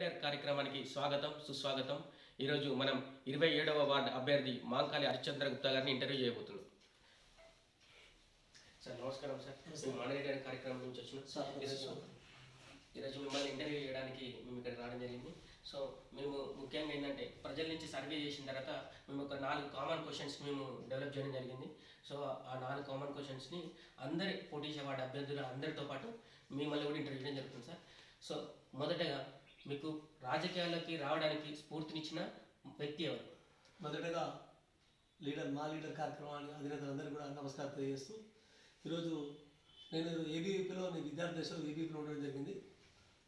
Monitor కార్యక్రమానికి స్వాగతం సుస్వాగతం. ఈరోజు మనం 27వ వార్డు అభ్యర్థి మాంకాలి హరిశ్చంద్ర గుప్తా గారిని ఇంటర్వ్యూ చేయబోతున్నాం. సార్ నమస్కారం సార్. మానిటర్ కార్యక్రమం నుంచి వచ్చిన ఈరోజు మిమ్మల్ని ఇంటర్వ్యూ చేయడానికి మేము ఇక్కడ రావడం జరిగింది. సో మేము ముఖ్యంగా ఏంటంటే ప్రజల నుంచి సర్వే చేసిన తర్వాత మేము ఒక 4 కామన్ క్వశ్చన్స్ మేము డెవలప్ చేయడం జరిగింది. సో ఆ 4 కామన్ క్వశ్చన్స్ని అందరి పోటీ చేవాడు అభ్యర్థులు అందరితో పాటు మిమ్మల్ని కూడా ఇంటర్వ్యూ చేయడం జరుగుతుంది సార్. సో మొదటగా మీకు రాజకీయాల్లోకి రావడానికి స్ఫూర్తినిచ్చిన వ్యక్తి ఎవరు? మొదటగా మా లీడర్ కార్యక్రమాన్ని అధినేతలందరూ కూడా నమస్కారం తెలియజేస్తూ, ఈరోజు నేను ఏబీవీపీలో విద్యార్థి దశలో ఏబీవీపీలో ఉండడం జరిగింది.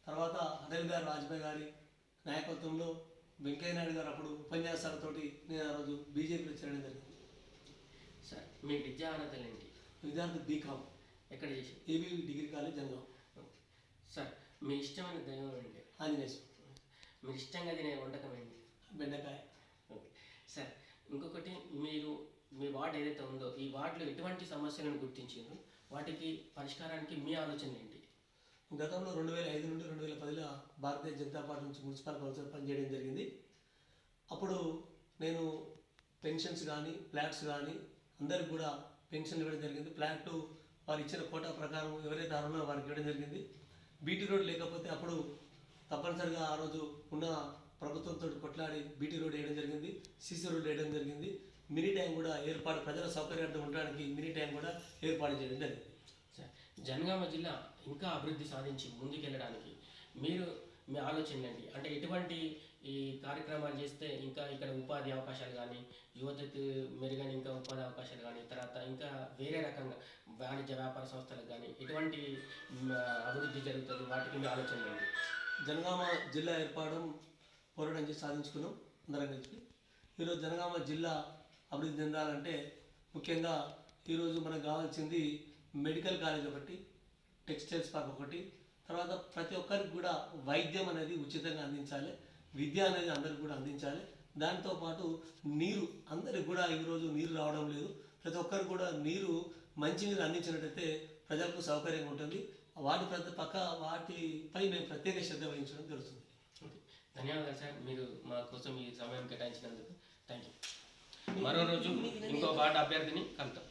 తర్వాత అటల్ బిహారీ వాజ్పేయి గారి నాయకత్వంలో వెంకయ్య నాయుడు గారు అప్పుడు ఉపన్యాసాలతోటి నేను ఆ రోజు బీజేపీలో చేరడం జరిగింది. సార్ మీ విద్యా అర్హతలు ఏంటి? విద్యార్థి బీకామ్. ఎక్కడ చేసి? ఏబీవీ డిగ్రీ కాలేజ్ జంగం. సార్ మీ ఇష్టమైన దైవం ఏంటి? ఆంజనేయ స్వామి. మీరు ఇష్టంగా తినే వంటకం ఏంటి? బెండకాయ. ఓకే సార్, ఇంకొకటి మీరు మీ వార్డు ఏదైతే ఉందో ఈ వార్డులో ఎటువంటి సమస్యలను గుర్తించారు, వాటికి పరిష్కారానికి మీ ఆలోచన ఏంటి? గతంలో 2005 నుండి 2010లో భారతీయ జనతా పార్టీ నుంచి మున్సిపల్ కౌన్సిల్ పనిచేయడం జరిగింది. అప్పుడు నేను పెన్షన్స్ కానీ ఫ్లాట్స్ కానీ అందరికి కూడా పెన్షన్ ఇవ్వడం జరిగింది. ఫ్లాట్ వారు ఇచ్చిన కోటా ప్రకారం ఎవరైతే అర్హులో వారికి ఇవ్వడం జరిగింది. బీటీ రోడ్ లేకపోతే అప్పుడు తప్పనిసరిగా ఆ రోజు ఉన్న ప్రభుత్వంతో కొట్లాడి బీటీ రోడ్ వేయడం జరిగింది, సీసీ రోడ్ వేయడం జరిగింది. మినీ ట్యాంక్ కూడా ఏర్పాటు, ప్రజల సౌకర్యార్థం ఉండడానికి మినీ ట్యాంక్ కూడా ఏర్పాటు చేయడం జరిగింది. సార్ జనగామ జిల్లా ఇంకా అభివృద్ధి సాధించి ముందుకెళ్ళడానికి మీరు మీ ఆలోచన ఏంటి? అంటే ఎటువంటి ఈ కార్యక్రమాలు చేస్తే ఇంకా ఇక్కడ ఉపాధి అవకాశాలు కానీ, యువతకు మెరుగైన ఇంకా ఉపాధి అవకాశాలు కానీ, తర్వాత ఇంకా వేరే రకంగా వాణిజ్య వ్యాపార సంస్థలకు కానీ ఎటువంటి అభివృద్ధి జరుగుతుంది, వాటికి మీ ఆలోచన ఏంటి? జనగామ జిల్లా ఏర్పడడం పోరాటం చేసి సాధించుకున్నాం అందరం కలిసి. ఈరోజు జనగామ జిల్లా అభివృద్ధి చెందాలంటే ముఖ్యంగా ఈరోజు మనకు కావాల్సింది మెడికల్ కాలేజ్ ఒకటి, టెక్స్టైల్స్ పార్క్ ఒకటి, తర్వాత ప్రతి ఒక్కరికి కూడా వైద్యం అనేది ఉచితంగా అందించాలి, విద్య అనేది అందరికి కూడా అందించాలి. దాంతోపాటు నీరు అందరికి కూడా ఈరోజు నీరు రావడం లేదు. ప్రతి ఒక్కరికి కూడా నీరు మంచినీరు అందించినట్టయితే ప్రజలకు సౌకర్యంగా ఉంటుంది. వాటిపై మేము ప్రత్యేక శ్రద్ధ వహించడం జరుగుతుంది. ధన్యవాదాలు సార్, మీరు మా కోసం ఈ సమయం కేటాయించినందుకు. Thank you. మరో రోజు ఇంకో వార్డు అభ్యర్థిని కలుద్దాం.